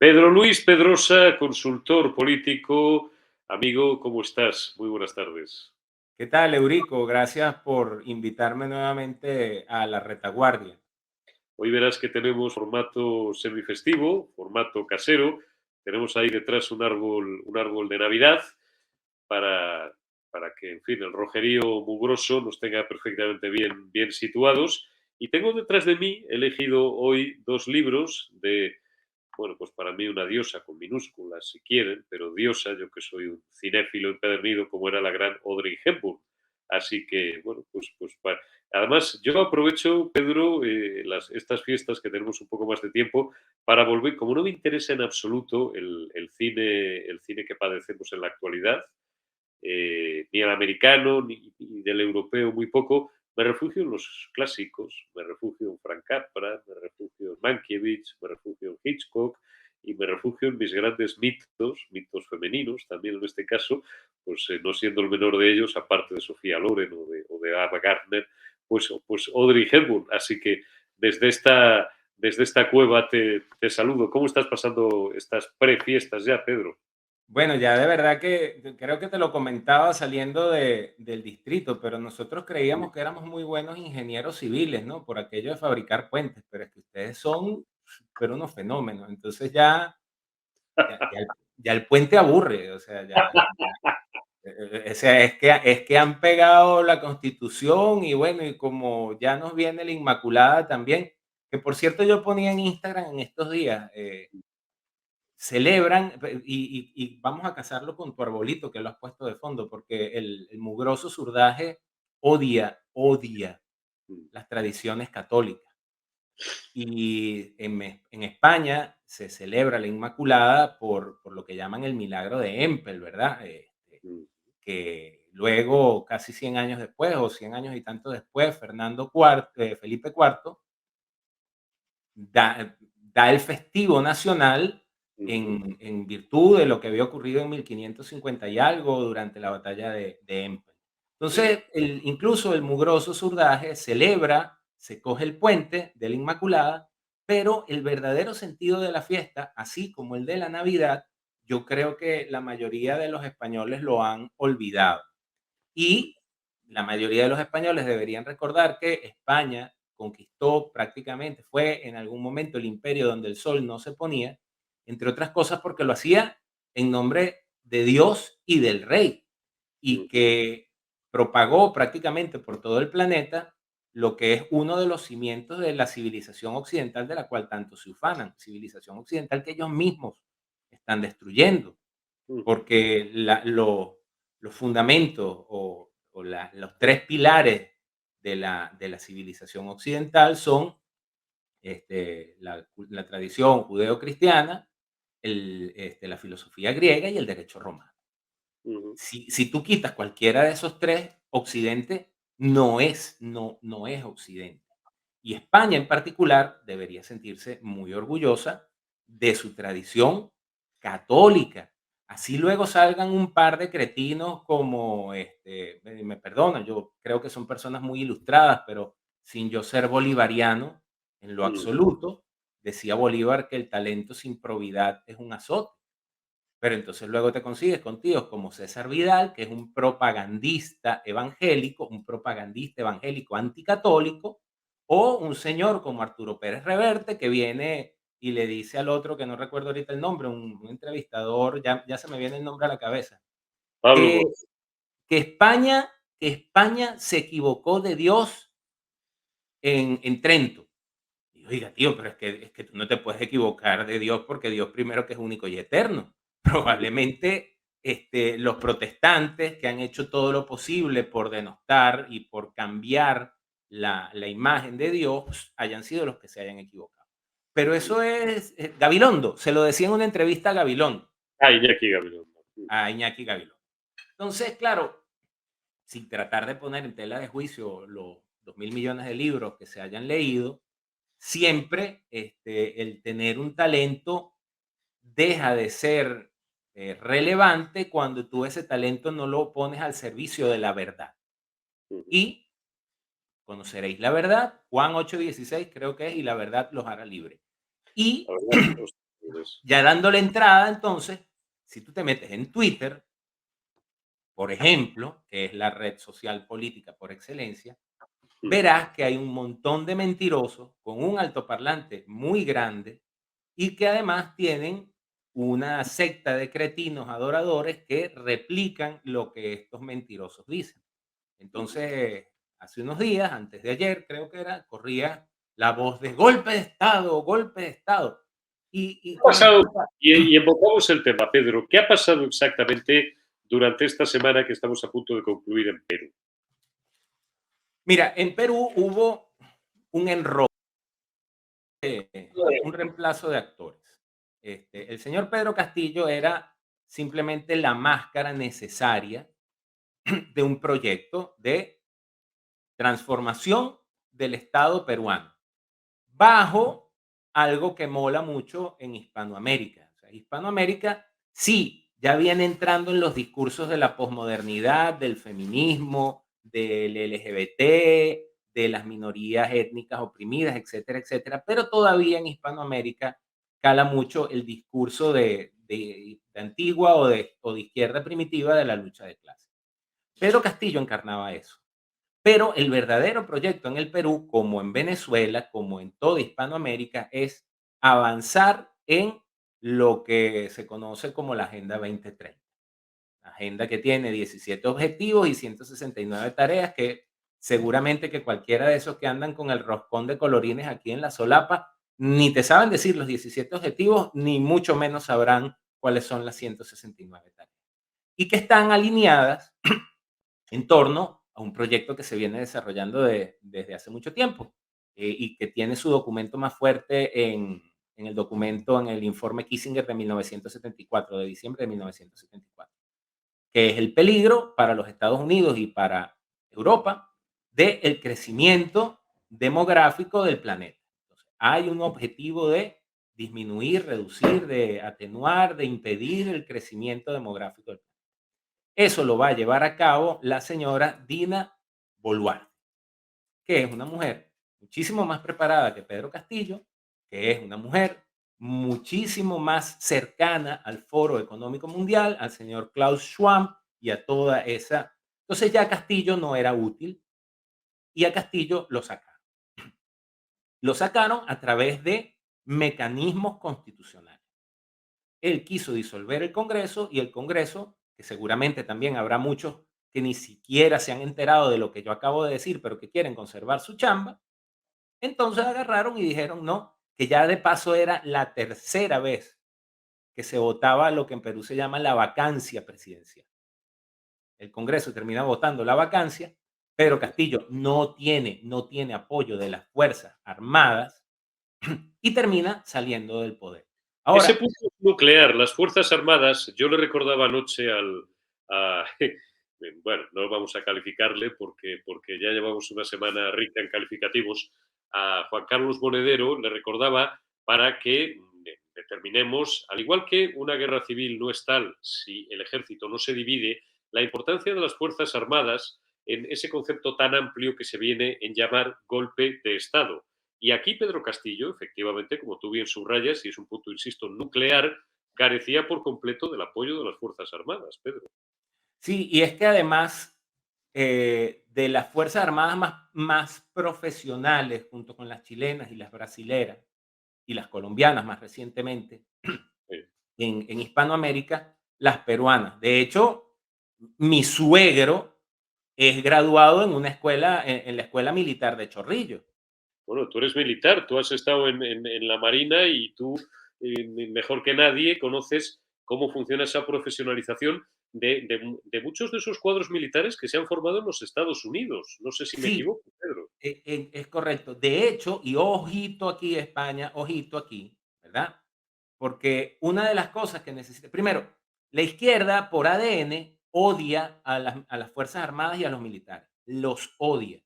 Pedro Luis Pedrosa, consultor político. Amigo, ¿cómo estás? Muy buenas tardes. ¿Qué tal, Eurico? Gracias por invitarme nuevamente a la retaguardia. Hoy verás que tenemos formato semifestivo, formato casero. Tenemos ahí detrás un árbol de Navidad para, para que, en fin, el rojerío mugroso nos tenga perfectamente bien situados. Y tengo detrás de mí, he elegido hoy dos libros de, bueno, pues para mí una diosa con minúsculas si quieren, pero diosa, yo que soy un cinéfilo empedernido como era la gran Audrey Hepburn. Así que, bueno, además yo aprovecho, Pedro, estas fiestas que tenemos un poco más de tiempo para volver, como no me interesa en absoluto el cine que padecemos en la actualidad, ni el americano ni del europeo muy poco, me refugio en los clásicos, me refugio en Frank Capra, me refugio en Mankiewicz, me refugio en Hitchcock y me refugio en mis grandes mitos femeninos también en este caso, pues no siendo el menor de ellos, aparte de Sofía Loren o de Ava Gardner, pues Audrey Hepburn. Así que desde esta cueva te saludo. ¿Cómo estás pasando estas prefiestas ya, Pedro? Bueno, ya de verdad que creo que te lo comentaba saliendo del distrito, pero nosotros creíamos que éramos muy buenos ingenieros civiles, ¿no? Por aquello de fabricar puentes, pero es que ustedes son, pero unos fenómenos. Entonces ya el puente aburre, o sea, o sea, es que han pegado la Constitución y bueno, y como ya nos viene la Inmaculada también, que por cierto yo ponía en Instagram en estos días, celebran, y vamos a casarlo con tu arbolito que lo has puesto de fondo, porque el mugroso surdaje odia las tradiciones católicas. Y en España se celebra la Inmaculada por lo que llaman el milagro de Empel, ¿verdad? Que luego, casi 100 años después, o 100 años y tanto después, Felipe IV da el festivo nacional en virtud de lo que había ocurrido en 1550 y algo durante la batalla de Empel. Entonces, incluso el mugroso surdaje celebra, se coge el puente de la Inmaculada, pero el verdadero sentido de la fiesta, así como el de la Navidad, yo creo que la mayoría de los españoles lo han olvidado. Y la mayoría de los españoles deberían recordar que España conquistó prácticamente, fue en algún momento el imperio donde el sol no se ponía, entre otras cosas porque lo hacía en nombre de Dios y del rey, y que propagó prácticamente por todo el planeta lo que es uno de los cimientos de la civilización occidental de la cual tanto se ufanan, civilización occidental que ellos mismos están destruyendo, porque los fundamentos o los tres pilares de la civilización occidental son la tradición judeocristiana, la filosofía griega y el derecho romano. Si tú quitas cualquiera de esos tres, Occidente no es Occidente. Y España en particular debería sentirse muy orgullosa de su tradición católica. Así luego salgan un par de cretinos como, me perdonan, yo creo que son personas muy ilustradas, pero sin yo ser bolivariano en lo absoluto, decía Bolívar que el talento sin probidad es un azote. Pero entonces luego te consigues con tíos como César Vidal, que es un propagandista evangélico anticatólico, o un señor como Arturo Pérez Reverte, que viene y le dice al otro, que no recuerdo ahorita el nombre, un entrevistador, ya se me viene el nombre a la cabeza, Pablo que, Moraz. que España se equivocó de Dios en Trento. Y oiga, tío, pero es que tú no te puedes equivocar de Dios porque Dios primero que es único y eterno. Probablemente los protestantes que han hecho todo lo posible por denostar y por cambiar la imagen de Dios hayan sido los que se hayan equivocado. Pero eso es Gabilondo, se lo decía en una entrevista a Gabilondo, Ah, Iñaki Gabilondo. a Iñaki Gabilondo. Entonces, claro, sin tratar de poner en tela de juicio los 2.000 millones de libros que se hayan leído, siempre el tener un talento deja de ser relevante cuando tú ese talento no lo pones al servicio de la verdad. Y conoceréis la verdad, Juan 8:16 creo que es, y la verdad los hará libre. La Y verdad, Pues, Ya dándole entrada, entonces, si tú te metes en Twitter, por ejemplo, que es la red social política por excelencia, mm, verás que hay un montón de mentirosos con un altoparlante muy grande y que además tienen una secta de cretinos adoradores que replican lo que estos mentirosos dicen. ujú. Entonces, hace unos días, antes de ayer, creo que era, corría la voz de golpe de Estado, golpe de Estado. Y ¿Qué ha comenzó. pasado? Y enfocamos el tema, Pedro. ¿Qué ha pasado exactamente durante esta semana que estamos a punto de concluir en Perú? Mira, en Perú hubo un enroque, un reemplazo de actores. El señor Pedro Castillo era simplemente la máscara necesaria de un proyecto de transformación del Estado peruano, bajo algo que mola mucho en Hispanoamérica. O sea, Hispanoamérica sí, ya viene entrando en los discursos de la posmodernidad, del feminismo, del LGBT, de las minorías étnicas oprimidas, etcétera, etcétera, pero todavía en Hispanoamérica cala mucho el discurso de antigua o de izquierda primitiva de la lucha de clases. Pedro Castillo encarnaba eso. Pero el verdadero proyecto en el Perú, como en Venezuela, como en toda Hispanoamérica, es avanzar en lo que se conoce como la Agenda 2030. Agenda que tiene 17 objetivos y 169 tareas que seguramente que cualquiera de esos que andan con el roscón de colorines aquí en la solapa, ni te saben decir los 17 objetivos, ni mucho menos sabrán cuáles son las 169 tareas. Y que están alineadas en torno a un proyecto que se viene desarrollando desde hace mucho tiempo y que tiene su documento más fuerte en el documento, en el informe Kissinger de 1974, de diciembre de 1974, que es el peligro para los Estados Unidos y para Europa del crecimiento demográfico del planeta. Entonces, hay un objetivo de disminuir, reducir, de atenuar, de impedir el crecimiento demográfico del planeta. Eso lo va a llevar a cabo la señora Dina Boluarte, que es una mujer muchísimo más preparada que Pedro Castillo, que es una mujer muchísimo más cercana al Foro Económico Mundial, al señor Klaus Schwab y a toda esa. Entonces ya Castillo no era útil y a Castillo lo sacaron. Lo sacaron a través de mecanismos constitucionales. Él quiso disolver el Congreso y el Congreso, que seguramente también habrá muchos que ni siquiera se han enterado de lo que yo acabo de decir, pero que quieren conservar su chamba, entonces agarraron y dijeron no, que ya de paso era la tercera vez que se votaba lo que en Perú se llama la vacancia presidencial. El Congreso termina votando la vacancia, pero Castillo no tiene apoyo de las Fuerzas Armadas y termina saliendo del poder. Ese Ahora, punto es nuclear, las Fuerzas Armadas, yo le recordaba anoche bueno, no vamos a calificarle porque ya llevamos una semana rica en calificativos, a Juan Carlos Monedero le recordaba para que determinemos, al igual que una guerra civil no es tal si el ejército no se divide, la importancia de las Fuerzas Armadas en ese concepto tan amplio que se viene en llamar golpe de Estado. Y aquí Pedro Castillo, efectivamente, como tú bien subrayas, y es un punto, insisto, nuclear, carecía por completo del apoyo de las Fuerzas Armadas, Pedro. sí, y es que además de las Fuerzas Armadas más profesionales, junto con las chilenas y las brasileras, y las colombianas más recientemente, Sí. en Hispanoamérica, las peruanas. De hecho, mi suegro es graduado en una escuela, en la Escuela Militar de Chorrillos. Bueno, tú eres militar, tú has estado en la Marina y tú, mejor que nadie, conoces cómo funciona esa profesionalización de muchos de esos cuadros militares que se han formado en los Estados Unidos. No sé si me Sí, equivoco, Pedro. es correcto. De hecho, y ojito aquí España, ojito aquí, ¿verdad? Porque una de las cosas que necesita, primero, la izquierda por ADN odia a las Fuerzas Armadas y a los militares, los odia.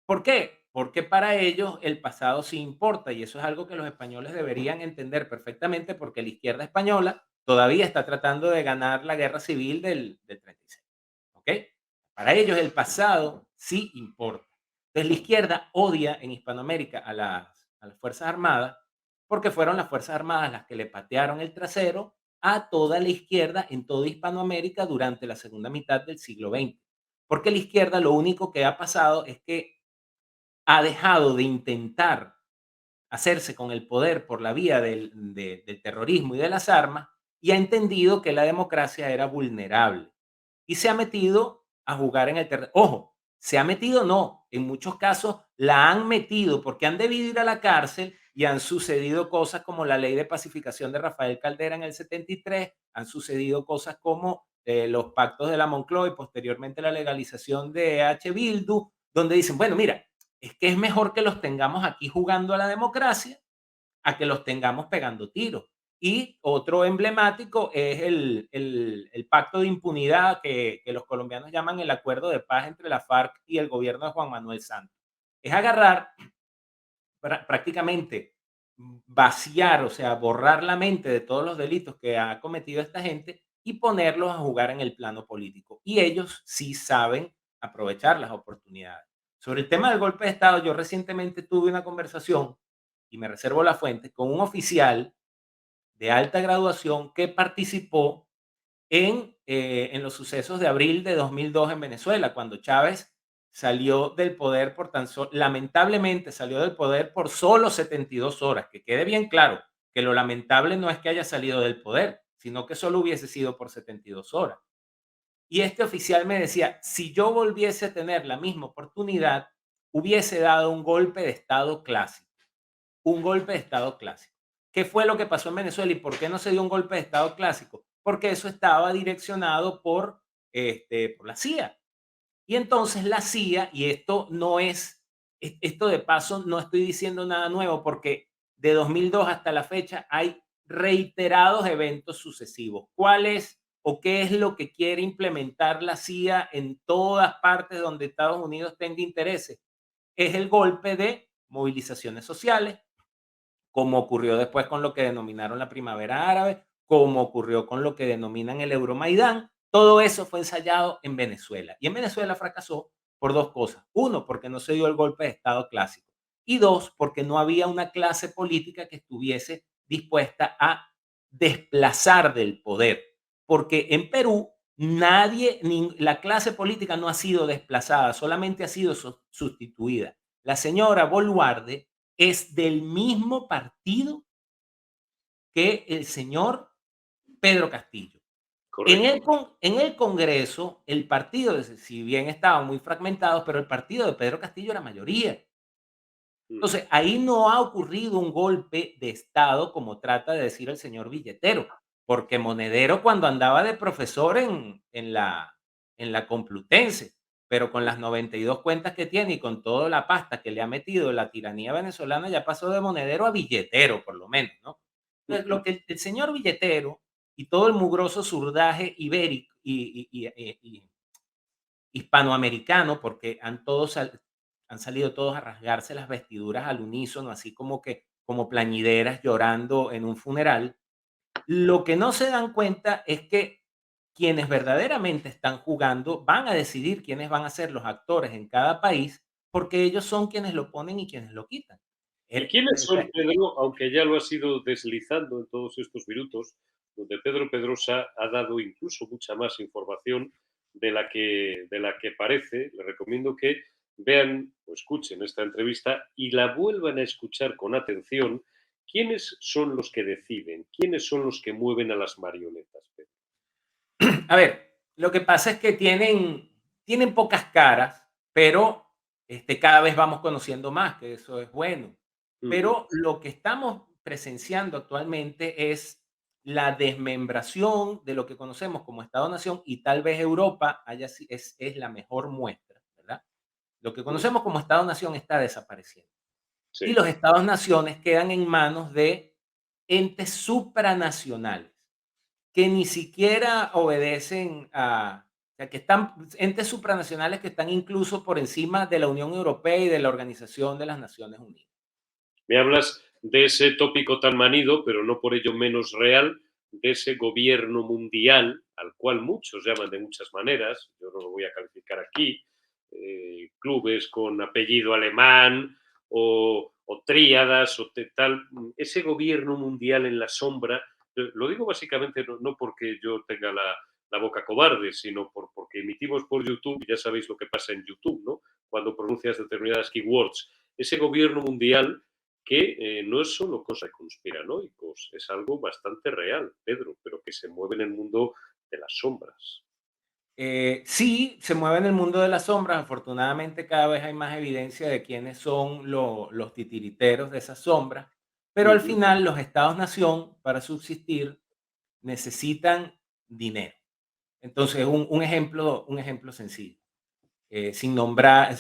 ¿Por qué? Porque para ellos el pasado sí importa y eso es algo que los españoles deberían entender perfectamente porque la izquierda española todavía está tratando de ganar la guerra civil del 36. ¿Ok? Para ellos el pasado sí importa. Entonces la izquierda odia en Hispanoamérica a las Fuerzas Armadas porque fueron las Fuerzas Armadas las que le patearon el trasero a toda la izquierda en toda Hispanoamérica durante la segunda mitad del siglo XX. Porque la izquierda lo único que ha pasado es que ha dejado de intentar hacerse con el poder por la vía del terrorismo y de las armas, y ha entendido que la democracia era vulnerable. Y se ha metido a jugar en el terreno. Ojo, se ha metido, no, en muchos casos la han metido porque han debido ir a la cárcel y han sucedido cosas como la ley de pacificación de Rafael Caldera en el 73, han sucedido cosas como los pactos de la Moncloa y posteriormente la legalización de Bildu, donde dicen, bueno, mira, es que es mejor que los tengamos aquí jugando a la democracia a que los tengamos pegando tiros. Y otro emblemático es el pacto de impunidad que los colombianos llaman el acuerdo de paz entre la FARC y el gobierno de Juan Manuel Santos. Es agarrar prácticamente vaciar, o sea, borrar la mente de todos los delitos que ha cometido esta gente y ponerlos a jugar en el plano político. Y ellos sí saben aprovechar las oportunidades. Sobre el tema del golpe de Estado, yo recientemente tuve una conversación, y me reservo la fuente, con un oficial de alta graduación que participó en los sucesos de abril de 2002 en Venezuela, cuando Chávez salió del poder por lamentablemente salió del poder por solo 72 horas. Que quede bien claro que lo lamentable no es que haya salido del poder, sino que solo hubiese sido por 72 horas. Y este oficial me decía, si yo volviese a tener la misma oportunidad, hubiese dado un golpe de Estado clásico. Un golpe de Estado clásico. ¿Qué fue lo que pasó en Venezuela y por qué no se dio un golpe de Estado clásico? Porque eso estaba direccionado por la CIA. Y entonces la CIA, y esto no es, esto de paso no estoy diciendo nada nuevo, porque de 2002 hasta la fecha hay reiterados eventos sucesivos. ¿Cuál es o qué es lo que quiere implementar la CIA en todas partes donde Estados Unidos tenga intereses? Es el golpe de movilizaciones sociales, como ocurrió después con lo que denominaron la Primavera Árabe, como ocurrió con lo que denominan el Euromaidán. Todo eso fue ensayado en Venezuela. Y en Venezuela fracasó por dos cosas. Uno, porque no se dio el golpe de Estado clásico. Y dos, porque no había una clase política que estuviese dispuesta a desplazar del poder. Porque en Perú nadie, la clase política no ha sido desplazada, solamente ha sido sustituida. La señora Boluarde es del mismo partido que el señor Pedro Castillo. En el Congreso, el partido, si bien estaban muy fragmentados, pero el partido de Pedro Castillo era mayoría. Entonces, ahí no ha ocurrido un golpe de Estado, como trata de decir el señor Billetero, porque Monedero cuando andaba de profesor en la Complutense, pero con las 92 cuentas que tiene y con toda la pasta que le ha metido la tiranía venezolana, ya pasó de Monedero a Billetero, por lo menos, ¿no? Entonces, lo que el señor Billetero y todo el mugroso surdaje ibérico y hispanoamericano, porque han salido todos a rasgarse las vestiduras al unísono, así como plañideras llorando en un funeral. Lo que no se dan cuenta es que quienes verdaderamente están jugando van a decidir quiénes van a ser los actores en cada país, porque ellos son quienes lo ponen y quienes lo quitan. ¿Y quiénes son, Pedro, aunque ya lo has ido deslizando en todos estos minutos, donde Pedro Pedrosa ha dado incluso mucha más información de la que parece? Le recomiendo que vean o escuchen esta entrevista y la vuelvan a escuchar con atención. ¿Quiénes son los que deciden? ¿Quiénes son los que mueven a las marionetas, Pedro? A ver, lo que pasa es que tienen pocas caras, pero cada vez vamos conociendo más, que eso es bueno. Ujú. Pero lo que estamos presenciando actualmente es la desmembración de lo que conocemos como Estado-Nación, y tal vez Europa es la mejor muestra, ¿verdad? Lo que Mm. conocemos como Estado-Nación está desapareciendo. Y Sí. los Estados-naciones quedan en manos de entes supranacionales que ni siquiera obedecen o sea, que están entes supranacionales que están incluso por encima de la Unión Europea y de la Organización de las Naciones Unidas. Me hablas de ese tópico tan manido, pero no por ello menos real, de ese gobierno mundial, al cual muchos llaman de muchas maneras, yo no lo voy a calificar aquí, clubes con apellido alemán o tríadas o tal, ese gobierno mundial en la sombra, lo digo básicamente no porque yo tenga la boca cobarde, sino porque emitimos por YouTube, y ya sabéis lo que pasa en YouTube, ¿no? Cuando pronuncias determinadas keywords. Ese gobierno mundial que no es solo cosa de conspiranoicos, es algo bastante real, Pedro, pero que se mueve en el mundo de las sombras. Sí, se mueve en el mundo de las sombras. Afortunadamente, cada vez hay más evidencia de quiénes son los titiriteros de esas sombras, pero al Ujú. final los estados-nación, para subsistir, necesitan dinero. Entonces, un ejemplo sencillo, sin nombrar,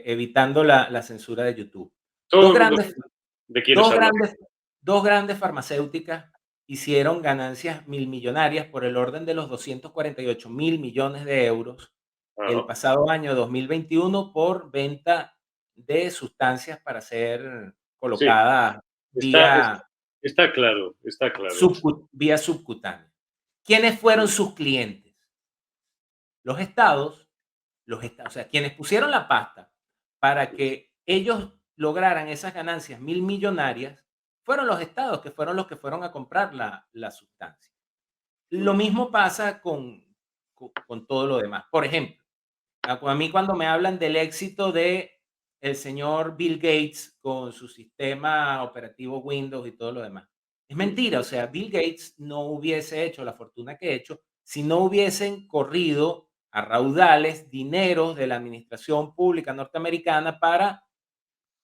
evitando la censura de YouTube. Todo Dos el mundo grandes sabe de quiénes Dos hablamos. grandes 2 grandes farmacéuticas hicieron ganancias millonarias por el orden de los 248.000 millones de euros el Ajá. pasado año 2021 por venta de sustancias para ser Sí, colocadas está, vía está claro, está claro. vía subcutánea. ¿Quiénes fueron sus clientes? Los estados, o sea, quienes pusieron la pasta para que ellos lograran esas ganancias mil millonarias, fueron los estados, que fueron los que fueron a comprar la sustancia. Lo mismo pasa con todo lo demás. Por ejemplo, a mí cuando me hablan del éxito de el señor Bill Gates con su sistema operativo Windows y todo lo demás. Es mentira, o sea, Bill Gates no hubiese hecho la fortuna que ha hecho si no hubiesen corrido a raudales dineros de la administración pública norteamericana para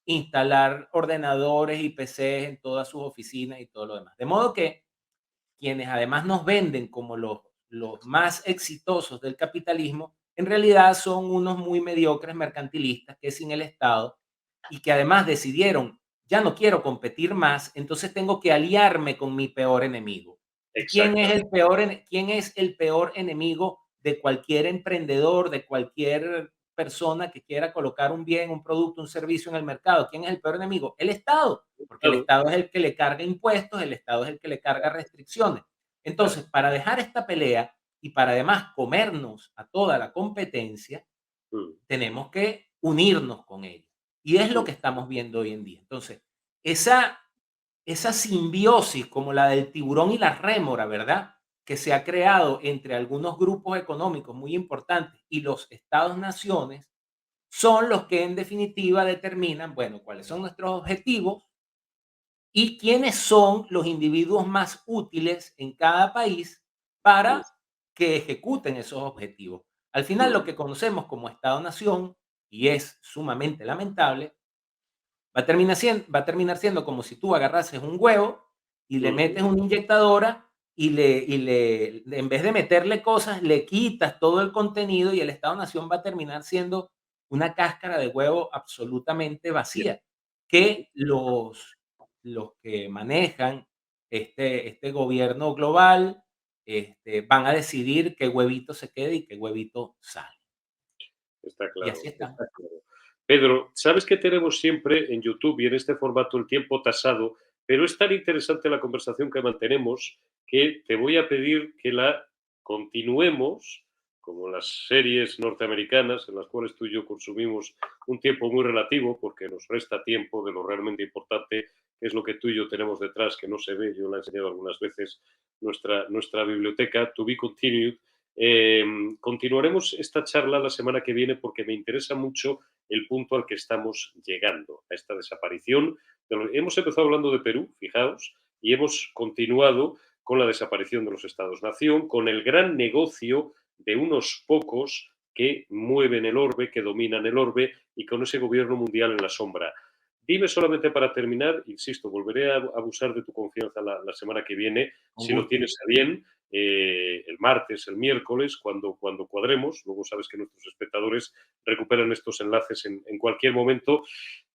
instalar ordenadores y PCs en todas sus oficinas y todo lo demás. De modo que quienes además nos venden como los más exitosos del capitalismo, en realidad son unos muy mediocres mercantilistas que sin el Estado y que además decidieron, ya no quiero competir más, entonces tengo que aliarme con mi peor enemigo. ¿Y Exactamente. quién es el peor enemigo de cualquier emprendedor, de cualquier persona que quiera colocar un bien, un producto, un servicio en el mercado? ¿Quién es el peor enemigo? El Estado, porque el Claro, Estado es el que le carga impuestos, el Estado es el que le carga restricciones. claro. Entonces, para dejar esta pelea y para además comernos a toda la competencia, Mm, tenemos que unirnos con ella. Y es lo mm, que estamos viendo hoy en día. Entonces, esa, esa simbiosis como la del tiburón y la rémora, ¿verdad? Que se ha creado entre algunos grupos económicos muy importantes y los estados-naciones, son los que en definitiva determinan, bueno, cuáles son nuestros objetivos y quiénes son los individuos más útiles en cada país mm, para que ejecuten esos objetivos. Al final, mm. lo que conocemos como Estado-nación, y es sumamente lamentable, va a terminar siendo como si tú agarrases un huevo y le Ujú. metes una inyectadora en vez de meterle cosas, le quitas todo el contenido y el Estado-nación va a terminar siendo una cáscara de huevo absolutamente Ya. vacía, Ujú. que los que manejan este gobierno global, van a decidir qué huevito se quede y qué huevito sale. Está Y así claro, está. está claro. Pedro, sabes que tenemos siempre en YouTube y en este formato el tiempo tasado, pero es tan interesante la conversación que mantenemos que te voy a pedir que la continuemos, como las series norteamericanas, en las cuales tú y yo consumimos un tiempo muy relativo, porque nos resta tiempo de lo realmente importante, que es lo que tú y yo tenemos detrás, que no se ve. Yo la he enseñado algunas veces, nuestra biblioteca, To Be Continued. Eh, Continuaremos esta charla la semana que viene porque me interesa mucho el punto al que estamos llegando, a esta desaparición. Hemos empezado hablando de Perú, fijaos, y hemos continuado con la desaparición de los estados-nación, con el gran negocio de unos pocos que mueven el orbe, que dominan el orbe, y con ese gobierno mundial en la sombra. Dime solamente para terminar, insisto, volveré a abusar de tu confianza la semana que viene, Con si lo gusto. tienes a bien, el martes, el miércoles, cuando cuadremos. Luego sabes que nuestros espectadores recuperan estos enlaces en cualquier momento.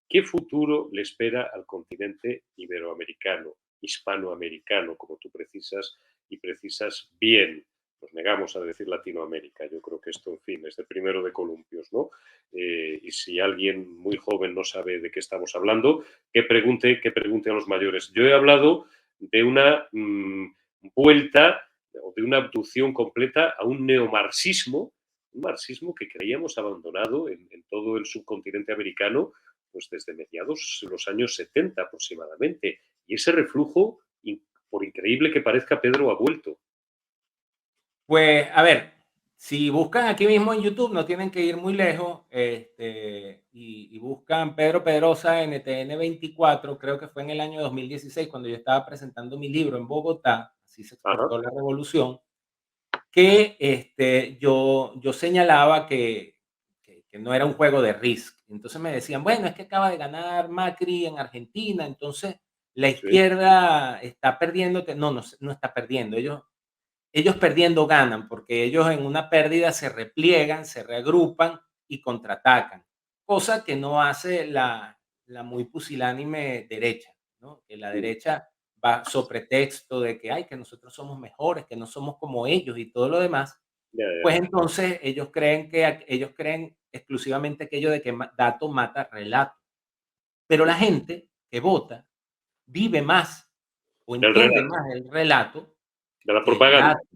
¿Qué futuro le espera al continente iberoamericano, hispanoamericano, como tú precisas y precisas bien? Nos negamos a decir Latinoamérica. Yo creo que esto, en fin, es de primero de columpios, ¿no? Y si alguien muy joven no sabe de qué estamos hablando, que pregunte a los mayores. Yo he hablado de una vuelta o de una abducción completa a un neomarxismo, un marxismo que creíamos abandonado en todo el subcontinente americano pues desde mediados de los años 70 aproximadamente. Y ese reflujo, por increíble que parezca, Pedro, ha vuelto. Pues, a ver, si buscan aquí mismo en YouTube, no tienen que ir muy lejos, y buscan Pedro Pedrosa NTN 24, creo que fue en el año 2016, cuando yo estaba presentando mi libro en Bogotá, así se Ajá, exportó la revolución, que, yo señalaba que no era un juego de Risk. Entonces me decían: "Bueno, es que acaba de ganar Macri en Argentina, entonces la sí, izquierda está perdiendo", que no está perdiendo, ellos perdiendo ganan, porque ellos en una pérdida se repliegan, se reagrupan y contraatacan, cosa que no hace la muy pusilánime derecha, ¿no? Que la mm, derecha va sobre pretexto de que, ay, que nosotros somos mejores, que no somos como ellos y todo lo demás, ya, ya, pues entonces ellos creen exclusivamente aquello de que dato mata relato. Pero la mm. gente que vota vive más o El entiende relato, más el relato de la que el propaganda. dato.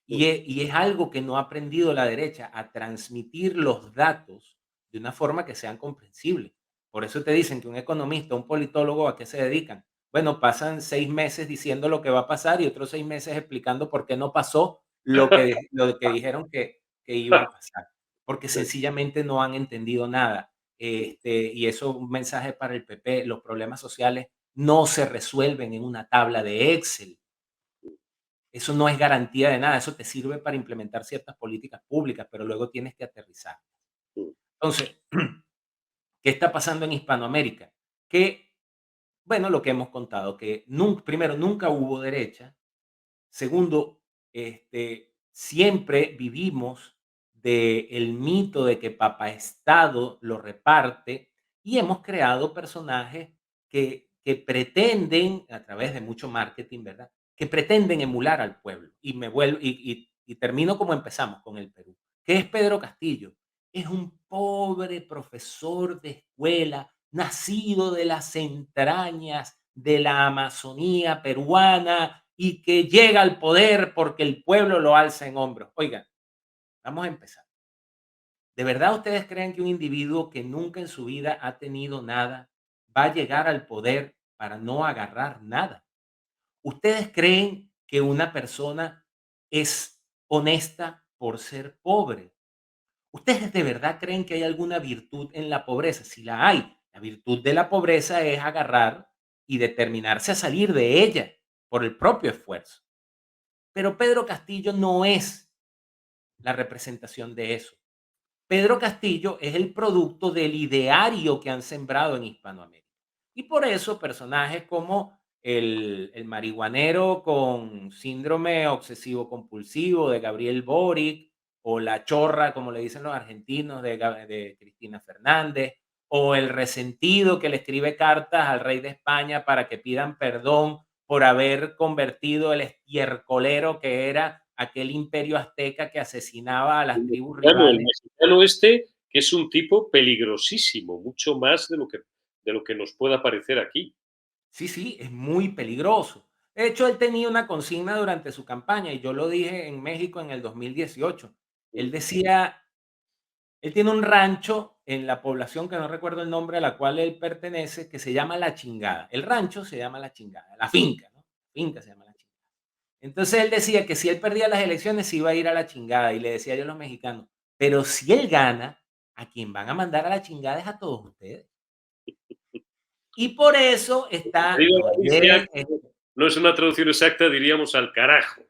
Y es algo que no ha aprendido la derecha, a transmitir los datos de una forma que sean comprensibles. Por eso te dicen que un economista, un politólogo, ¿a qué se dedican? Bueno, pasan 6 meses diciendo lo que va a pasar y otros 6 meses explicando por qué no pasó lo que dijeron que iba a pasar, porque Sí, sencillamente no han entendido nada. Y eso, un mensaje para el PP: los problemas sociales no se resuelven en una tabla de Excel. Eso no es garantía de nada, eso te sirve para implementar ciertas políticas públicas, pero luego tienes que aterrizar. mm, Entonces, ¿qué está pasando en Hispanoamérica? Que, bueno, lo que hemos contado, que primero, nunca hubo derecha. Segundo, siempre vivimos del mito de que Papá Estado lo reparte y hemos creado personajes que pretenden, a través de mucho marketing, ¿verdad? Que pretenden emular al pueblo. Y termino como empezamos con el Perú. ¿Qué es Pedro Castillo? Es un pobre profesor de escuela, nacido de las entrañas de la Amazonía peruana y que llega al poder porque el pueblo lo alza en hombros. Oigan, vamos a empezar. ¿De verdad ustedes creen que un individuo que nunca en su vida ha tenido nada va a llegar al poder para no agarrar nada? ¿Ustedes creen que una persona es honesta por ser pobre? ¿Ustedes de verdad creen que hay alguna virtud en la pobreza? Si la hay, la virtud de la pobreza es agarrar y determinarse a salir de ella por el propio esfuerzo. Pero Pedro Castillo no es la representación de eso. Pedro Castillo es el producto del ideario que han sembrado en Hispanoamérica. Y por eso personajes como el marihuanero con síndrome obsesivo compulsivo de Gabriel Boric, o la chorra, como le dicen los argentinos, de Cristina Fernández, o el resentido que le escribe cartas al rey de España para que pidan perdón por haber convertido el estiercolero que era aquel imperio azteca que asesinaba a las tribus El rivales. mexicano este, que es un tipo peligrosísimo, mucho más de lo que nos pueda parecer aquí. Sí, sí, es muy peligroso. De hecho, él tenía una consigna durante su campaña y yo lo dije en México en el 2018. Él Mm, decía, él tiene un rancho en la población que no recuerdo el nombre a la cual él pertenece, que se llama La Chingada. El rancho se llama La Chingada, la finca, ¿no? La finca se llama La Chingada. Entonces él decía que si él perdía las elecciones se iba a ir a la chingada y le decía yo a los mexicanos, pero si él gana, a quien van a mandar a la chingada es a todos ustedes. Y por eso está, Querido nos Galicia, llegan, no es una traducción exacta, diríamos al carajo.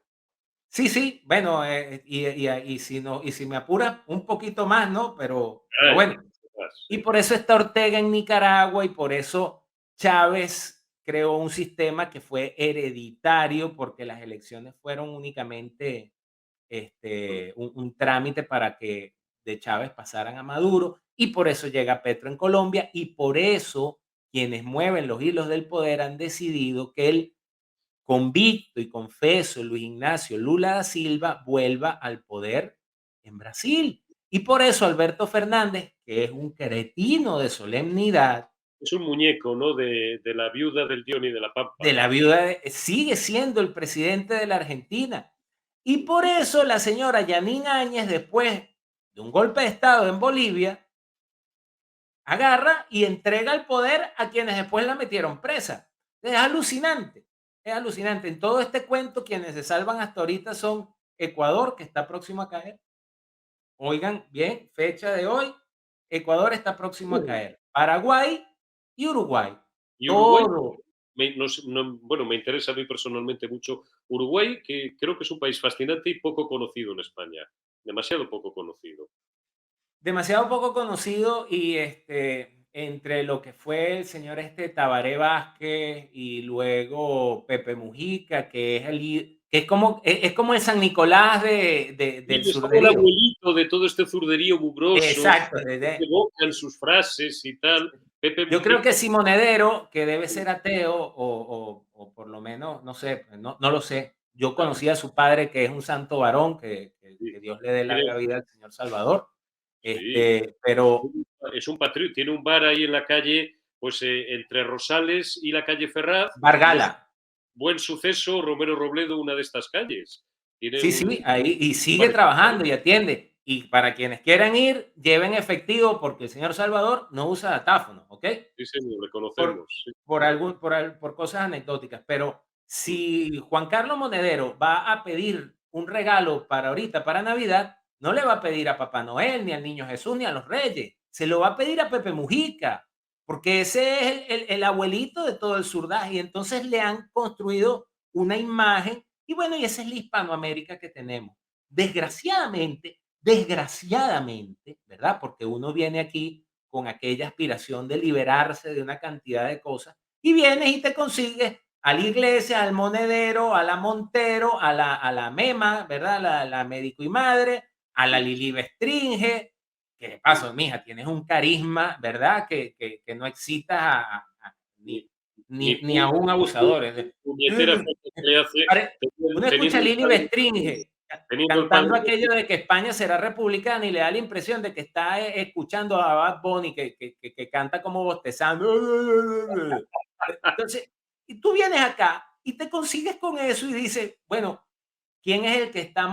sí, sí, bueno, y si no, y si me apura un poquito más, ¿no? Pero Ay, bueno, más, y sí. por eso está Ortega en Nicaragua y por eso Chávez creó un sistema que fue hereditario porque las elecciones fueron únicamente Mm, un trámite para que de Chávez pasaran a Maduro y por eso llega Petro en Colombia y por eso quienes mueven los hilos del poder han decidido que el convicto y confeso Luis Ignacio Lula da Silva vuelva al poder en Brasil. Y por eso Alberto Fernández, que es un cretino de solemnidad, es un muñeco, ¿no? De la viuda del Dioni de la Pampa. de la viuda, sigue siendo el presidente de la Argentina. Y por eso la señora Yanine Áñez, después de un golpe de Estado en Bolivia, agarra y entrega el poder a quienes después la metieron presa. Es alucinante, es alucinante. En todo este cuento, quienes se salvan hasta ahorita son Ecuador, que está próximo a caer. Oigan bien, fecha de hoy, Ecuador está próximo a caer. Paraguay y Uruguay. Y Uruguay, Todo. bueno, me interesa a mí personalmente mucho Uruguay, que creo que es un país fascinante y poco conocido en España, demasiado poco conocido. Demasiado poco conocido y entre lo que fue el señor Tabaré Vázquez y luego Pepe Mujica, que es que es como el San Nicolás del Y es como el surderío. abuelito de todo este zurderío mugroso, Exacto. que evocan sus frases y tal. Pepe Yo creo Mujica, que Simonedero, que debe ser ateo o por lo menos, no sé, no lo sé. Yo claro, conocí a su padre, que es un santo varón, que sí, Dios le dé tiene- larga vida al señor Salvador. sí, Pero es un patriota, tiene un bar ahí en la calle, pues entre Rosales y la calle Ferraz, no sé, Bargala, Buen Suceso, Romero Robledo, una de estas calles. Tiene sí, un sí, ahí, y sigue bar. trabajando y atiende. Y para quienes quieran ir, lleven efectivo, porque el señor Salvador no usa datáfono, ¿ok? Sí, señor, le Por, conocemos. Sí. por cosas anecdóticas. Pero si Juan Carlos Monedero va a pedir un regalo para ahorita, para Navidad, no le va a pedir a Papá Noel, ni al Niño Jesús, ni a los Reyes. Se lo va a pedir a Pepe Mujica, porque ese es el abuelito de todo el surdaje. Y entonces le han construido una imagen. Y bueno, y esa es la Hispanoamérica que tenemos. Desgraciadamente, ¿verdad? Porque uno viene aquí con aquella aspiración de liberarse de una cantidad de cosas, y vienes y te consigues a la iglesia, al monedero, a la Montero, a la Mema, ¿verdad? La médico y madre, a la Lili Bestringe, que de paso, mija, tienes un carisma, ¿verdad? Que no excita Ni, ni a un abusador. puñetera falta que le hace Uno escucha a teniendo el Lili padre, Bestringe teniendo el cantando padre. aquello de que España será republicana y le da la impresión de que está escuchando a Bad Bunny que canta como bostezando. Entonces, y tú vienes acá y te consigues con eso y dices, bueno, ¿quién es el que está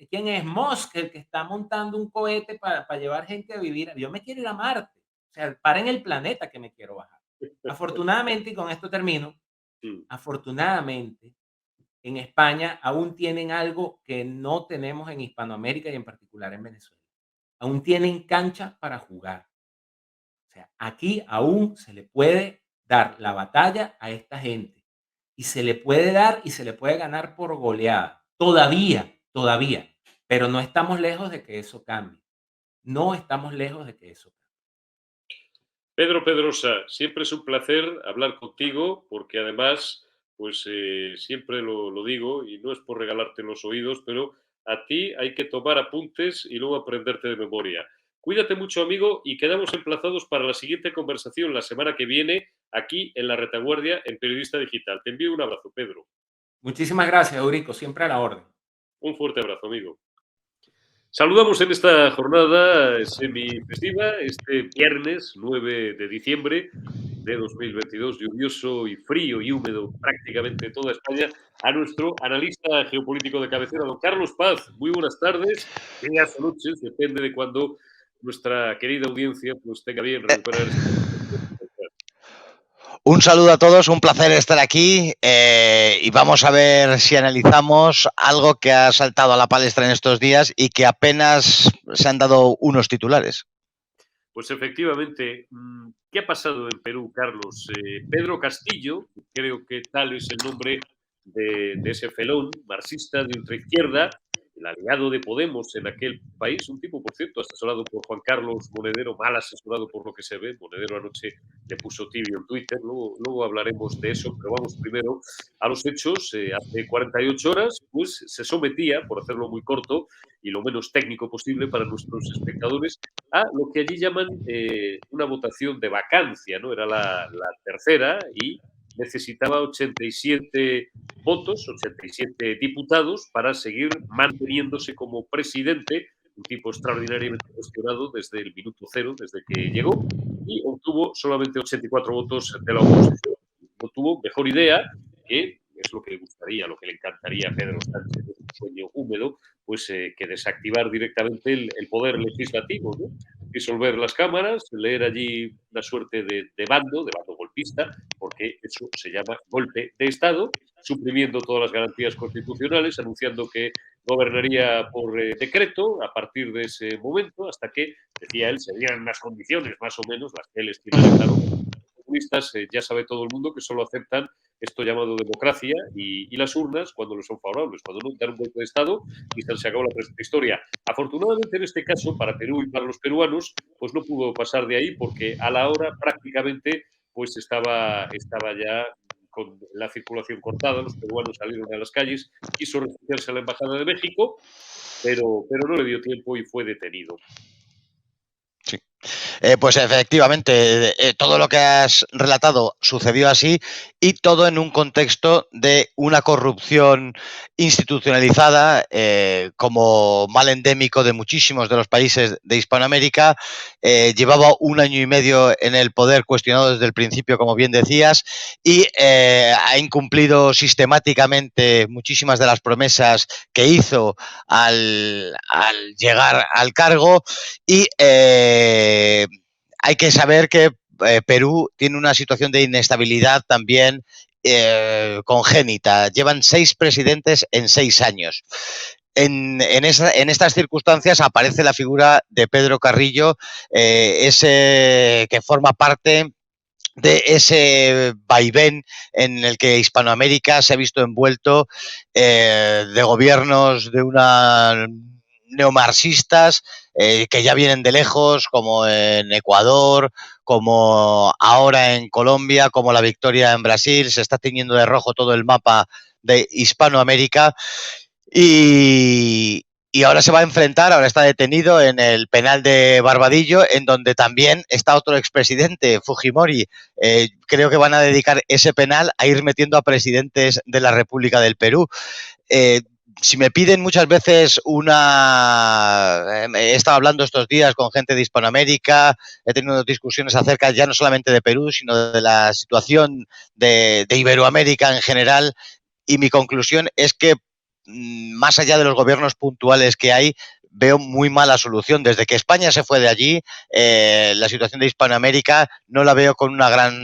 quién es Musk, el que está montando un cohete para llevar gente a vivir? Yo me quiero ir a Marte, o sea, para en el planeta que me quiero bajar. Afortunadamente, y con esto termino, Mm. afortunadamente, en España aún tienen algo que no tenemos en Hispanoamérica y en particular en Venezuela. Aún tienen cancha para jugar. O sea, aquí aún se le puede dar la batalla a esta gente y se le puede dar y se le puede ganar por goleada. Todavía, todavía. Pero no estamos lejos de que eso cambie. No estamos lejos de que eso cambie. Pedro Pedrosa, siempre es un placer hablar contigo, porque además, pues siempre lo digo, y no es por regalarte los oídos, pero a ti hay que tomar apuntes y luego aprenderte de memoria. Cuídate mucho, amigo, y quedamos emplazados para la siguiente conversación la semana que viene, aquí en La Retaguardia, en Periodista Digital. Te envío un abrazo, Pedro. Muchísimas gracias, Eurico. Siempre a la orden. Un fuerte abrazo, amigo. Saludamos en esta jornada semifestiva, este viernes 9 de diciembre de 2022, lluvioso y frío y húmedo prácticamente en toda España, a nuestro analista geopolítico de cabecera, don Carlos Paz. Muy buenas tardes, días o noches, depende de cuando nuestra querida audiencia pues tenga bien recuperar esta. Un saludo a todos, un placer estar aquí y vamos a ver si analizamos algo que ha saltado a la palestra en estos días y que apenas se han dado unos titulares. Pues efectivamente, ¿qué ha pasado en Perú, Carlos? Pedro Castillo, creo que tal es el nombre de ese felón marxista de ultraizquierda, el aliado de Podemos en aquel país, un tipo, por cierto, asesorado por Juan Carlos Monedero, mal asesorado por lo que se ve. Monedero anoche le puso tibio en Twitter, luego hablaremos de eso, pero vamos primero a los hechos. Hace 48 horas, pues se sometía, por hacerlo muy corto y lo menos técnico posible para nuestros espectadores, a lo que allí llaman una votación de vacancia, ¿no? Era la tercera y necesitaba 87 votos, 87 diputados para seguir manteniéndose como presidente, un tipo extraordinariamente cuestionado desde el minuto cero, desde que llegó, y obtuvo solamente 84 votos de la oposición. No tuvo mejor idea que es lo que le gustaría, lo que le encantaría a Pedro Sánchez, un sueño húmedo, pues que desactivar directamente el poder legislativo, ¿no? disolver las cámaras, leer allí una suerte de bando golpista, porque eso se llama golpe de Estado, suprimiendo todas las garantías constitucionales, anunciando que gobernaría por decreto a partir de ese momento, hasta que, decía él, se dieran unas condiciones más o menos, las que él estima, claro. Los comunistas, ya sabe todo el mundo que solo aceptan esto llamado democracia y las urnas cuando les son favorables, cuando no dan un golpe de Estado y se acabó la presente historia. Afortunadamente, en este caso, para Perú y para los peruanos, pues no pudo pasar de ahí porque a la hora prácticamente pues estaba ya con la circulación cortada, los peruanos salieron a las calles, quiso refugiarse a la Embajada de México, pero no le dio tiempo y fue detenido. Sí. Pues efectivamente, todo lo que has relatado sucedió así y todo en un contexto de una corrupción institucionalizada como mal endémico de muchísimos de los países de Hispanoamérica. Llevaba 1 año y medio en el poder, cuestionado desde el principio, como bien decías, y ha incumplido sistemáticamente muchísimas de las promesas que hizo al llegar al cargo y hay que saber que Perú tiene una situación de inestabilidad también congénita. Llevan 6 presidentes en 6 años. En estas circunstancias aparece la figura de Pedro Carrillo, ese que forma parte de ese vaivén en el que Hispanoamérica se ha visto envuelto de gobiernos de una neomarxistas que ya vienen de lejos, como en Ecuador, como ahora en Colombia, como la victoria en Brasil. Se está tiñendo de rojo todo el mapa de Hispanoamérica y ahora se va a enfrentar, ahora está detenido en el penal de Barbadillo, en donde también está otro expresidente, Fujimori. Creo que van a dedicar ese penal a ir metiendo a presidentes de la República del Perú. Si me piden muchas veces he estado hablando estos días con gente de Hispanoamérica, he tenido discusiones acerca ya no solamente de Perú, sino de la situación de Iberoamérica en general, y mi conclusión es que más allá de los gobiernos puntuales que hay, veo muy mala solución. Desde que España se fue de allí, la situación de Hispanoamérica no la veo con una gran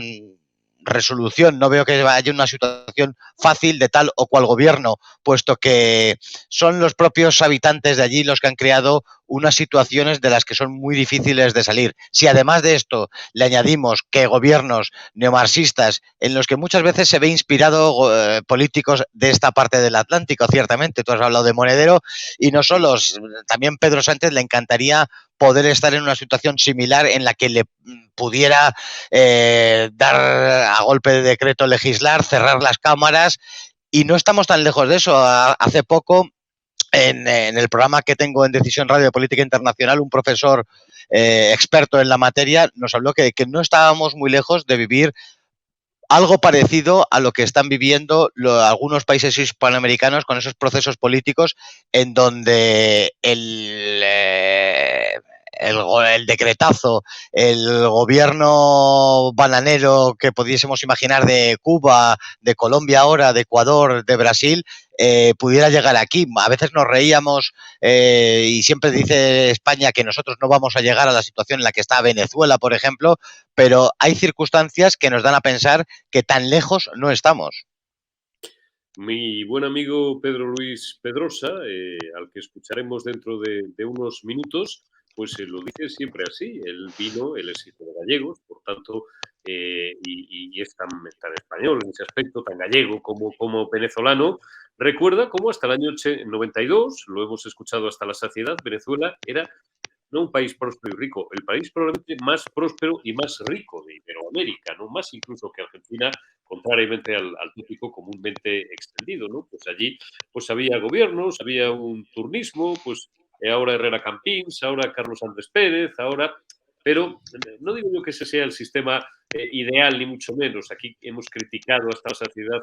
resolución, no veo que haya una situación fácil de tal o cual gobierno, puesto que son los propios habitantes de allí los que han creado unas situaciones de las que son muy difíciles de salir. Si además de esto le añadimos que gobiernos neomarxistas en los que muchas veces se ve inspirado políticos de esta parte del Atlántico, ciertamente, tú has hablado de Monedero, y no solo, también Pedro Sánchez le encantaría poder estar en una situación similar en la que le pudiera dar a golpe de decreto, legislar, cerrar las cámaras, y no estamos tan lejos de eso. Hace poco, en el programa que tengo en Decisión Radio de Política Internacional, un profesor experto en la materia nos habló que no estábamos muy lejos de vivir algo parecido a lo que están viviendo algunos países hispanoamericanos con esos procesos políticos en donde el decretazo, el gobierno bananero que pudiésemos imaginar de Cuba, de Colombia ahora, de Ecuador, de Brasil, pudiera llegar aquí. A veces nos reíamos y siempre dice España que nosotros no vamos a llegar a la situación en la que está Venezuela, por ejemplo, pero hay circunstancias que nos dan a pensar que tan lejos no estamos. Mi buen amigo Pedro Luis Pedrosa, al que escucharemos dentro de unos minutos, pues lo dice siempre así. Él es hijo de gallegos, por tanto, y es tan español en ese aspecto, tan gallego como venezolano. Recuerda cómo hasta el año 92, lo hemos escuchado hasta la saciedad, Venezuela era no un país próspero y rico, el país probablemente más próspero y más rico de Iberoamérica, ¿no? Más incluso que Argentina, contrariamente al tópico comúnmente extendido, ¿no? Pues allí pues había gobiernos, había un turnismo, pues ahora Herrera Campins, ahora Carlos Andrés Pérez, ahora... Pero no digo yo que ese sea el sistema ideal, ni mucho menos. Aquí hemos criticado hasta la saciedad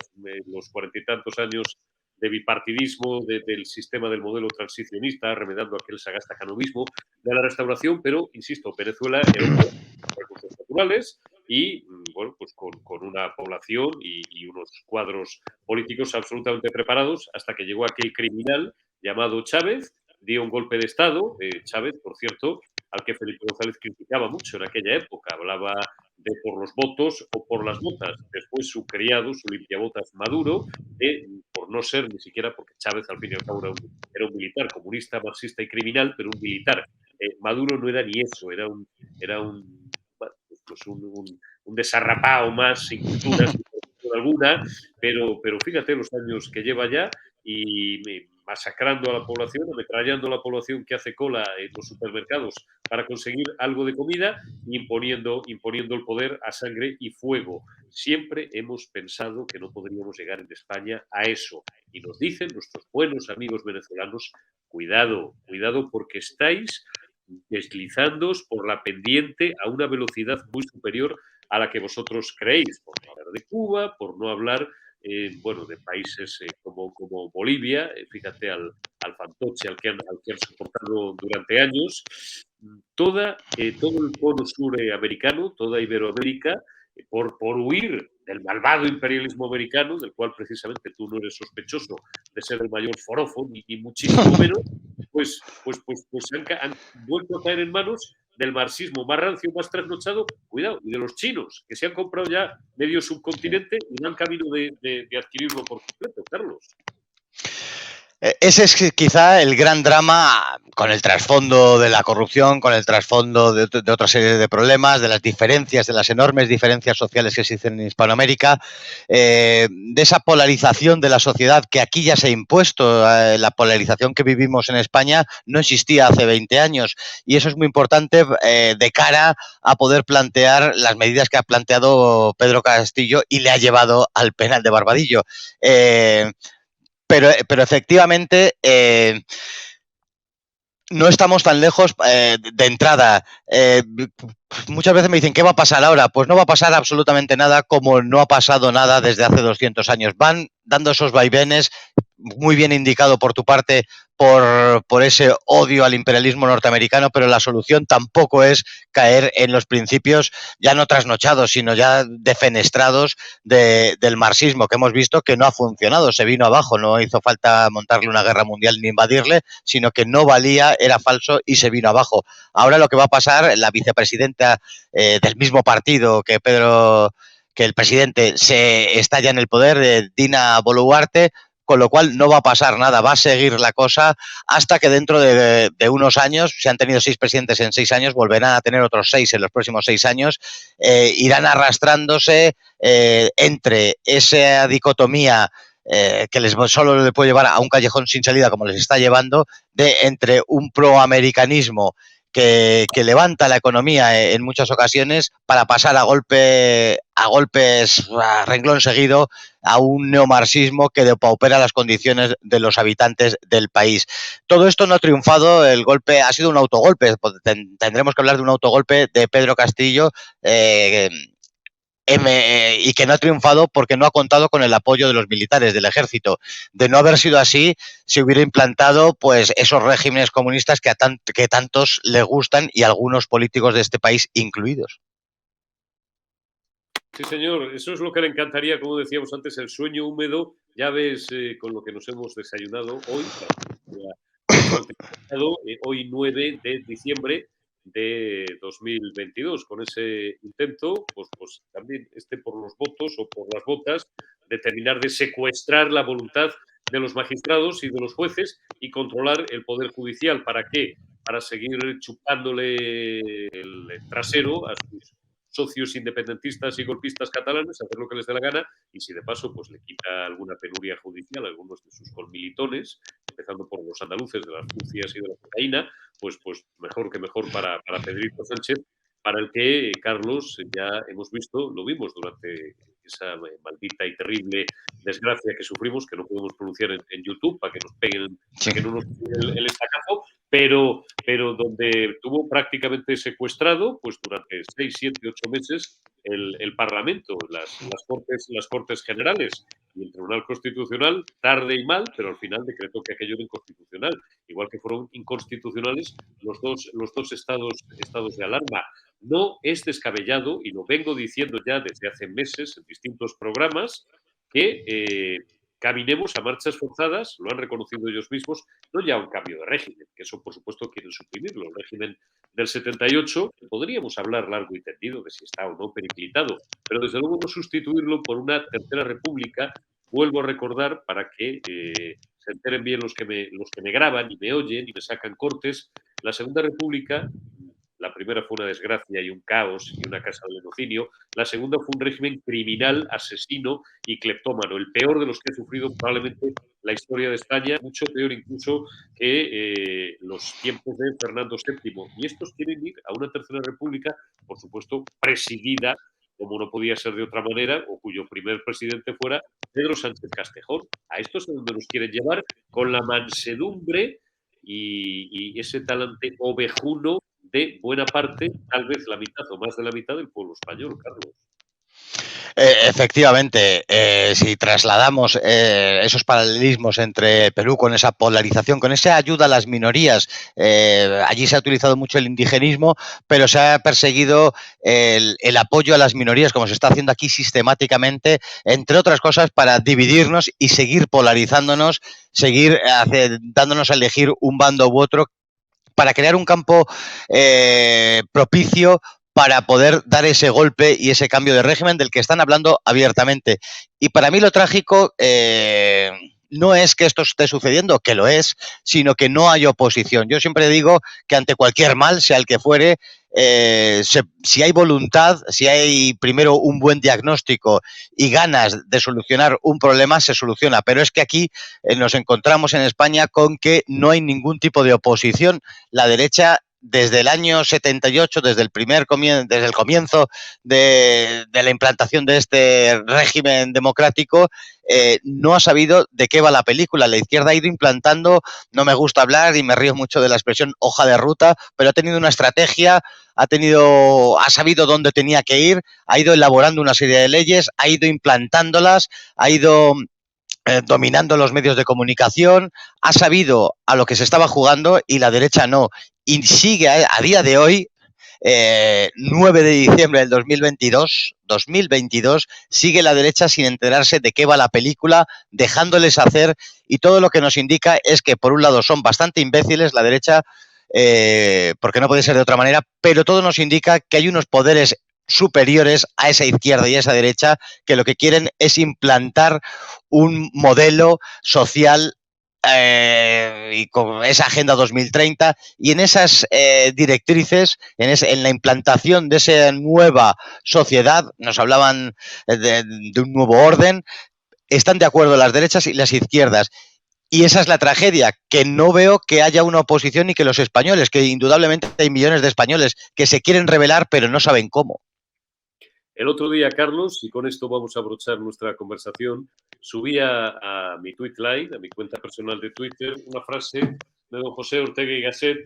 los 40 y tantos años de bipartidismo, del sistema del modelo transicionista, remedando aquel sagastacanovismo de la restauración, pero, insisto, Venezuela era un país con recursos naturales y, bueno, pues con una población y unos cuadros políticos absolutamente preparados hasta que llegó aquel criminal llamado Chávez, dio un golpe de Estado. Chávez, por cierto, al que Felipe González criticaba mucho en aquella época. Hablaba de por los votos o por las botas. Después su criado, su limpiabotas Maduro, por no ser ni siquiera, porque Chávez al fin y al cabo era un militar comunista, marxista y criminal, pero un militar. Maduro no era ni eso, era un desarrapado más, sin cultura, sin alguna, pero fíjate los años que lleva ya y masacrando a la población, ametrallando a la población que hace cola en los supermercados para conseguir algo de comida y imponiendo el poder a sangre y fuego. Siempre hemos pensado que no podríamos llegar en España a eso. Y nos dicen nuestros buenos amigos venezolanos, cuidado, cuidado porque estáis deslizándoos por la pendiente a una velocidad muy superior a la que vosotros creéis, por no hablar de Cuba, por no hablar de países como Bolivia, fíjate al fantoche al que han soportado durante años, todo el cono suramericano, toda Iberoamérica, por huir del malvado imperialismo americano, del cual precisamente tú no eres sospechoso de ser el mayor forofo, ni muchísimo menos, pues han vuelto a caer en manos del marxismo más rancio, más trasnochado, cuidado, y de los chinos, que se han comprado ya medio subcontinente y van camino de adquirirlo por completo, Carlos. Ese es quizá el gran drama, con el trasfondo de la corrupción, con el trasfondo de otra serie de problemas, de las diferencias, de las enormes diferencias sociales que existen en Hispanoamérica, de esa polarización de la sociedad que aquí ya se ha impuesto. La polarización que vivimos en España no existía hace 20 años y eso es muy importante de cara a poder plantear las medidas que ha planteado Pedro Castillo y le ha llevado al penal de Barbadillo. Pero efectivamente no estamos tan lejos de entrada. Muchas veces me dicen, ¿qué va a pasar ahora? Pues no va a pasar absolutamente nada, como no ha pasado nada desde hace 200 años. Van dando esos vaivenes, muy bien indicado por tu parte, por ese odio al imperialismo norteamericano, pero la solución tampoco es caer en los principios ya no trasnochados, sino ya defenestrados del marxismo, que hemos visto que no ha funcionado, se vino abajo, no hizo falta montarle una guerra mundial ni invadirle, sino que no valía, era falso y se vino abajo. Ahora lo que va a pasar, la vicepresidenta del mismo partido que el presidente se estalla en el poder, Dina Boluarte, con lo cual no va a pasar nada, va a seguir la cosa hasta que dentro de unos años, si han tenido 6 presidentes en 6 años, volverán a tener otros 6 en los próximos 6 años, irán arrastrándose entre esa dicotomía que solo le puede llevar a un callejón sin salida, como les está llevando, entre un proamericanismo que levanta la economía en muchas ocasiones para pasar a golpes, a renglón seguido, a un neomarxismo que depaupera las condiciones de los habitantes del país. Todo esto no ha triunfado, el golpe ha sido un autogolpe, tendremos que hablar de un autogolpe de Pedro Castillo, y que no ha triunfado porque no ha contado con el apoyo de los militares, del ejército. De no haber sido así, se hubiera implantado pues esos regímenes comunistas que tantos le gustan y algunos políticos de este país incluidos. Sí, señor, eso es lo que le encantaría, como decíamos antes, el sueño húmedo. Ya ves con lo que nos hemos desayunado hoy, hoy 9 de diciembre de 2022, con ese intento, pues también por los votos o por las botas, de terminar de secuestrar la voluntad de los magistrados y de los jueces y controlar el poder judicial. ¿Para qué? Para seguir chupándole el trasero a sus socios independentistas y golpistas catalanes, hacer lo que les dé la gana, y si de paso pues le quita alguna penuria judicial a algunos de sus colmilitones, empezando por los andaluces de las furcias y de la cocaína, pues mejor que mejor para Pedrito Sánchez, para el que, Carlos, ya hemos visto, lo vimos durante esa maldita y terrible desgracia que sufrimos, que no podemos pronunciar en YouTube para que nos peguen, para que no nos peguen el estacazo, pero donde tuvo prácticamente secuestrado, pues durante 6, 7, 8 meses, el Parlamento, las Cortes Generales y el Tribunal Constitucional, tarde y mal, pero al final decretó que aquello era inconstitucional, igual que fueron inconstitucionales los dos estados de alarma. No es descabellado, y lo vengo diciendo ya desde hace meses en distintos programas, que caminemos a marchas forzadas, lo han reconocido ellos mismos, no ya un cambio de régimen, que eso por supuesto quieren suprimirlo, el régimen del 78, podríamos hablar largo y tendido de si está o no periclitado, pero desde luego no sustituirlo por una tercera república, vuelvo a recordar para que se enteren bien los que me graban y me oyen y me sacan cortes, la Segunda República, la primera fue una desgracia y un caos y una casa de lenocinio. La segunda fue un régimen criminal, asesino y cleptómano, el peor de los que ha sufrido probablemente la historia de España, mucho peor incluso que los tiempos de Fernando VII. Y estos quieren ir a una tercera república, por supuesto, presidida, como no podía ser de otra manera, o cuyo primer presidente fuera Pedro Sánchez Castejón. A estos es donde nos quieren llevar con la mansedumbre y ese talante ovejuno de buena parte, tal vez la mitad o más de la mitad del pueblo español, Carlos. Efectivamente, si trasladamos esos paralelismos entre Perú con esa polarización, con esa ayuda a las minorías, allí se ha utilizado mucho el indigenismo, pero se ha perseguido el apoyo a las minorías, como se está haciendo aquí sistemáticamente, entre otras cosas para dividirnos y seguir polarizándonos, seguir dándonos a elegir un bando u otro, para crear un campo propicio para poder dar ese golpe y ese cambio de régimen del que están hablando abiertamente. Y para mí lo trágico no es que esto esté sucediendo, que lo es, sino que no hay oposición. Yo siempre digo que ante cualquier mal, sea el que fuere, si hay voluntad, si hay primero un buen diagnóstico y ganas de solucionar un problema, se soluciona. Pero es que aquí nos encontramos en España con que no hay ningún tipo de oposición. La derecha, desde el año 78, desde el comienzo de la implantación de este régimen democrático, no ha sabido de qué va la película. La izquierda ha ido implantando, no me gusta hablar y me río mucho de la expresión hoja de ruta, pero ha tenido una estrategia, ha sabido dónde tenía que ir, ha ido elaborando una serie de leyes, ha ido implantándolas, ha ido dominando los medios de comunicación, ha sabido a lo que se estaba jugando y la derecha no. Y sigue a día de hoy, 9 de diciembre del 2022, sigue la derecha sin enterarse de qué va la película, dejándoles hacer, y todo lo que nos indica es que por un lado son bastante imbéciles la derecha, porque no puede ser de otra manera, pero todo nos indica que hay unos poderes superiores a esa izquierda y a esa derecha que lo que quieren es implantar un modelo social y con esa Agenda 2030, y en esas directrices, en la implantación de esa nueva sociedad, nos hablaban de un nuevo orden, están de acuerdo las derechas y las izquierdas. Y esa es la tragedia, que no veo que haya una oposición y que los españoles, que indudablemente hay millones de españoles que se quieren rebelar pero no saben cómo. El otro día, Carlos, y con esto vamos a abrochar nuestra conversación, subía a mi tweet line, a mi cuenta personal de Twitter, una frase de don José Ortega y Gasset,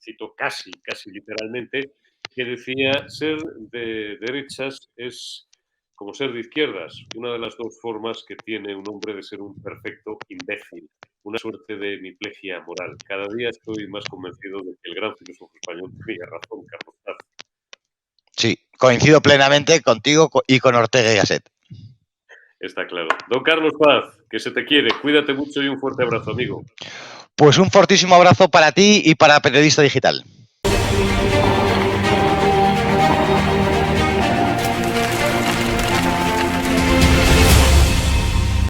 cito casi literalmente, que decía: ser de derechas es como ser de izquierdas, una de las dos formas que tiene un hombre de ser un perfecto imbécil, una suerte de hemiplegia moral. Cada día estoy más convencido de que el gran filósofo español tenía razón, Carlos Paz. Sí, coincido plenamente contigo y con Ortega y Gasset. Está claro. Don Carlos Paz, que se te quiere, cuídate mucho y un fuerte abrazo, amigo. Pues un fortísimo abrazo para ti y para Periodista Digital.